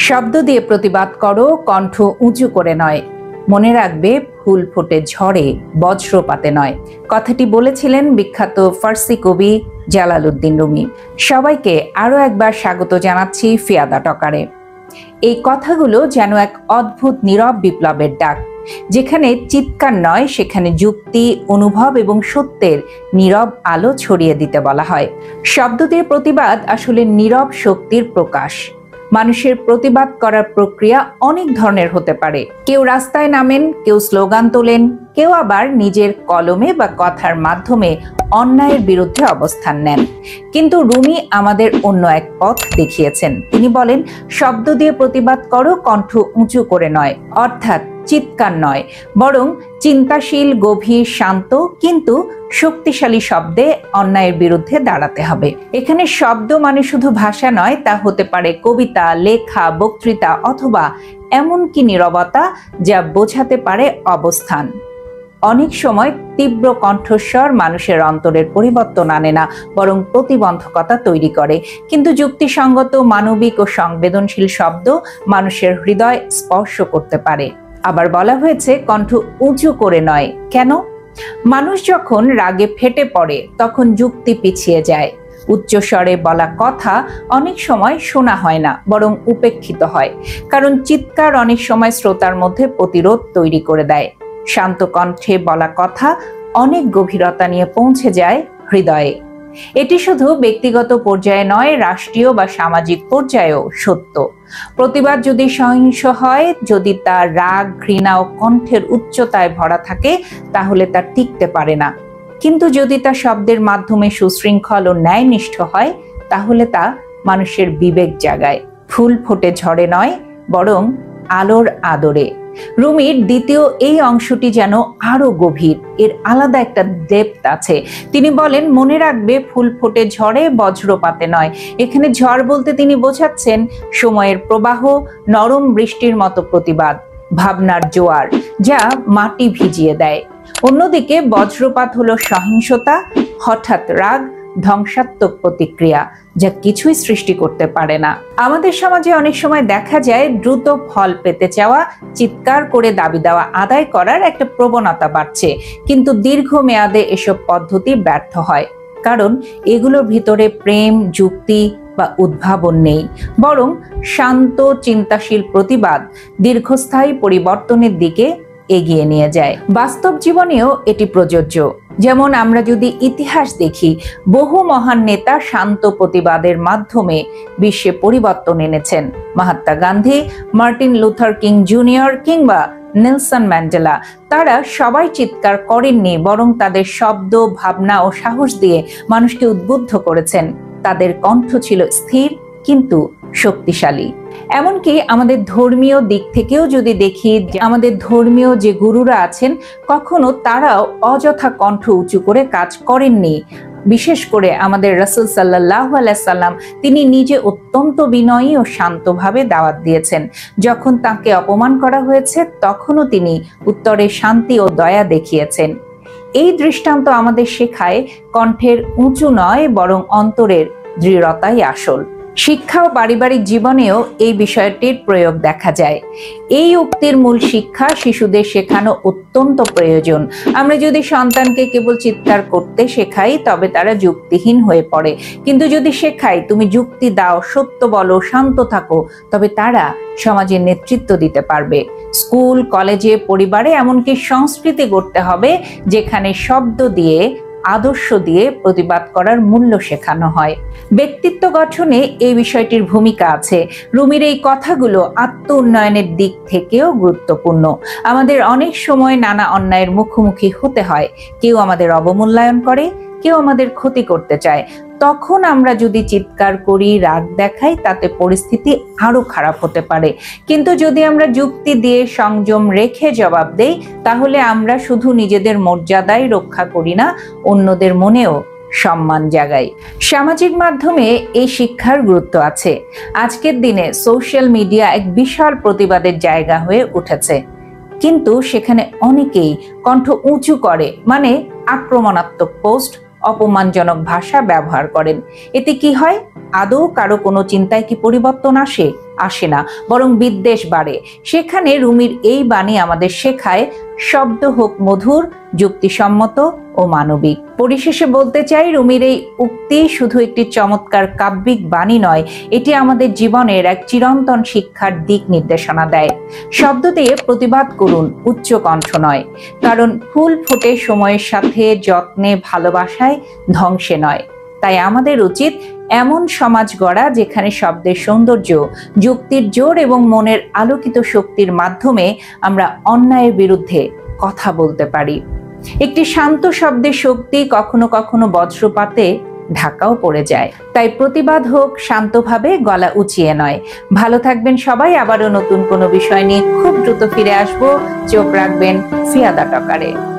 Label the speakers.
Speaker 1: শব্দ দিয়ে প্রতিবাদ করো, কণ্ঠ উঁচু করে নয়। মনে রাখবে, ফুল ফোটে ঝড়ে, বজ্রপাতে নয়। কথাটি বলেছিলেন বিখ্যাত ফার্সি কবি জালালউদ্দিন রুমি। সবাইকে আরো একবার স্বাগত জানাচ্ছি ফিয়াদা টকারে। এই কথাগুলো যেন এক অদ্ভুত নীরব বিপ্লবের ডাক। যেখানে চিৎকার নয়, সেখানে যুক্তি, অনুভব এবং সত্যের নীরব আলো ছড়িয়ে দিতে বলা হয়। শব্দ দিয়ে প্রতিবাদ আসলে নীরব শক্তির প্রকাশ। মানুষের প্রতিবাদ করার প্রক্রিয়া অনেক ধরনের হতে পারে। কেউ রাস্তায় নামেন, কেউ স্লোগান তোলেন, কেউ আবার নিজের কলমে বা কথার মাধ্যমে অন্যায়ের বিরুদ্ধে অবস্থান নেন। কিন্তু রুমি আমাদের অন্য এক পথ দেখিয়েছেন। তিনি বলেন, শব্দ দিয়ে প্রতিবাদ করো, কণ্ঠ উঁচু করে নয়। অর্থাৎ চিৎকার নয়, বরং চিন্তাশীল, গভীর, শান্ত কিন্তু শক্তিশালী শব্দে অন্যায়ের বিরুদ্ধে দাঁড়াতে হবে। এখানে শব্দ মানে শুধু ভাষা নয়, তা হতে পারে কবিতা, লেখা, বক্তৃতা অথবা এমনকি নীরবতা, যা বোঝাতে পারে অবস্থান। অনেক সময় তীব্র কণ্ঠস্বর মানুষের অন্তরের পরিবর্তন আনে না, বরং প্রতিবন্ধকতা তৈরি করে। কিন্তু যুক্তিসঙ্গত, মানবিক ও সংবেদনশীল শব্দ মানুষের হৃদয় স্পর্শ করতে পারে। আবার বলা হয়েছে কণ্ঠ উঁচু করে নয়। কেন? মানুষ যখন রাগে ফেটে পড়ে তখন যুক্তি পিছিয়ে যায়। উচ্চস্বরে বলা কথা অনেক সময় শোনা হয় না, বরং উপেক্ষিত হয়। কারণ চিৎকার অনেক সময় শ্রোতার মধ্যে প্রতিরোধ তৈরি করে দেয়। শান্ত কণ্ঠে বলা কথা অনেক গভীরতা নিয়ে পৌঁছে যায় হৃদয়ে। এটি শুধু ব্যক্তিগত পর্যায়ে নয়, রাষ্ট্রীয় বা সামাজিক পর্যায়েও সত্য। প্রতিবাদ যদি সহিংস হয়, যদি তা রাগ, ঘৃণা ও কণ্ঠের উচ্চতায় ভরা থাকে, তাহলে তা টিকতে পারে না। কিন্তু যদি তা শব্দের মাধ্যমে সুশৃঙ্খল ও ন্যায়নিষ্ঠ হয়, তাহলে তা মানুষের বিবেক জাগায়। ফুল ফোটে ঝড়ে নয়, বরং আলোর আদরে। রুমির দ্বিতীয় এই অংশটি যেন আরো গভীর, এর আলাদা একটা ডেপথ আছে। তিনি বলেন, মনে রাখবে, ফুল ফোটে ঝড়ে, বজ্রপাতে নয়। এখানে ঝড় বলতে তিনি বোঝাচ্ছেন সময়ের প্রবাহ, নরম বৃষ্টির মতো প্রতিবাদ, ভাবনার জোয়ার যা মাটি ভিজিয়ে দেয়। অন্যদিকে বজ্রপাত হলো সহিংসতা, হঠাৎ রাগ, ধ্বংসাত্মক প্রতিক্রিয়া, যা কিছুই সৃষ্টি করতে পারে না। আমাদের সমাজে অনেক সময় দেখা যায় দ্রুত ফল পেতে চাওয়া, চিৎকার করে দাবি দেওয়া আদায় করার একটা প্রবণতা বাড়ছে। কিন্তু দীর্ঘমেয়াদে এসব পদ্ধতি ব্যর্থ হয়, কারণ এগুলোর ভিতরে প্রেম, যুক্তি বা উদ্ভাবন নেই। বরং শান্ত, চিন্তাশীল প্রতিবাদ দীর্ঘস্থায়ী পরিবর্তনের দিকে এগিয়ে নিয়ে যায়। বাস্তব জীবনেও এটি প্রযোজ্য। যেমন আমরা যদি ইতিহাস দেখি, বহু মহান নেতা শান্ত প্রতিবাদের মাধ্যমে বিশ্বে পরিবর্তন এনেছেন। Mahatma Gandhi, Martin Luther king junior কিংবা নেলসন ম্যান্ডেলা, তারা সবাই চিৎকার করেননি, বরং তাদের শব্দ, ভাবনা ও সাহস দিয়ে মানুষকে উদ্বুদ্ধ করেছেন। তাদের কণ্ঠ ছিল স্থির কিন্তু শক্তিশালী। এমনকি আমাদের ধর্মীয় দিক থেকেও যদি দেখি, আমাদের ধর্মীয় যে গুরুরা আছেন, কখনো তারাও অযথা কণ্ঠ উঁচু করে কাজ করেননি। বিশেষ করে আমাদের রাসূল সাল্লাল্লাহু আলাইহি সাল্লাম, তিনি নিজে অত্যন্ত বিনয়ী ও শান্তভাবে দাওয়াত দিয়েছেন। যখন তাকে অপমান করা হয়েছে, তখনও তিনি উত্তরে শান্তি ও দয়া দেখিয়েছেন। এই দৃষ্টান্ত আমাদের শেখায়, কণ্ঠের উঁচু নয়, বরং অন্তরের দৃঢ়তাই আসল। শিক্ষা ও পারিবারিক জীবনেও এই বিষয়টির প্রয়োগ দেখা যায়। এই উক্তির মূল শিক্ষা শিশুদের শেখানো অত্যন্ত প্রয়োজন। আমরা যদি সন্তানকে কেবল চিৎকার করতে শেখাই, তবে তারা যুক্তিহীন হয়ে পড়ে। কিন্তু যদি শেখাই, তুমি যুক্তি দাও, সত্য বলো, শান্ত থাকো, তবে তারা সমাজে নেতৃত্ব দিতে পারবে। স্কুল, কলেজে, পরিবারে, এমনকি সংস্কৃতি গড়তে হবে যেখানে শব্দ দিয়ে, আদর্শ দিয়ে প্রতিবাদ করার মূল্য শেখানো হয়। ব্যক্তিত্ব গঠনে এই বিষয়টির ভূমিকা আছে। রুমির এই কথাগুলো আত্ম উন্নয়নের দিক থেকেও গুরুত্বপূর্ণ। আমাদের অনেক সময় নানা অন্যায়ের মুখোমুখি হতে হয়। কেউ আমাদের অবমূল্যায়ন করে, কেউ আমাদের ক্ষতি করতে চায়। তখন আমরা যদি চিৎকার করি, রাগ দেখাই, তাতে পরিস্থিতি আরো খারাপ হতে পারে। কিন্তু যদি আমরা যুক্তি দিয়ে, সংযম রেখে জবাব দেই, তাহলে আমরা শুধু নিজেদের মর্যাদাই রক্ষা করি না, অন্যদের মনেও সম্মান জাগাই। সামাজিক মাধ্যমে এই শিক্ষার গুরুত্ব আছে। আজকের দিনে সোশ্যাল মিডিয়া এক বিশাল প্রতিবাদের জায়গা হয়ে উঠেছে। কিন্তু সেখানে অনেকেই কণ্ঠ উঁচু করে, মানে আক্রমণাত্মক পোস্ট, অপমানজনক ভাষা ব্যবহার করেন। এতে কি হয়? আদৌ কারো কোনো চিন্তায় কি পরিবর্তন আসে? আসে না, বরং বিদ্বেষ বাড়ে। সেখানে রুমির এই বাণী আমাদের শেখায়, শব্দ হোক মধুর, যুক্তিসম্মত ও মানবিক। পরিশেষে বলতে চাই, রুমির এই উক্তি শুধু একটি চমৎকার কাব্যিক বাণী নয়, এটি আমাদের জীবনের এক চিরন্তন শিক্ষার দিক নির্দেশনা দেয়। শব্দ দিয়ে প্রতিবাদ করুন, উচ্চ কণ্ঠ নয়। কারণ ফুল ফোটে সময়ের সাথে, যত্নে, ভালোবাসায়, ধ্বংসে নয়। তাই আমাদের উচিত এমন সমাজ গড়া যেখানে শব্দের সৌন্দর্য, যুক্তির জোর এবং মনের আলোকিত শক্তির মাধ্যমে আমরা অন্যায়ের বিরুদ্ধে কথা বলতে পারি। একটি শান্ত শব্দের শক্তি কখনো কখনো বজ্রপাতে ঢাকাও পড়ে যায়। তাই প্রতিবাদ হোক শান্তভাবে, গলা উঁচিয়ে নয়। ভালো থাকবেন সবাই। আবারও নতুন কোনো বিষয় নিয়ে খুব দ্রুত ফিরে আসবো। চোখ রাখবেন ফিয়াদা টকারে।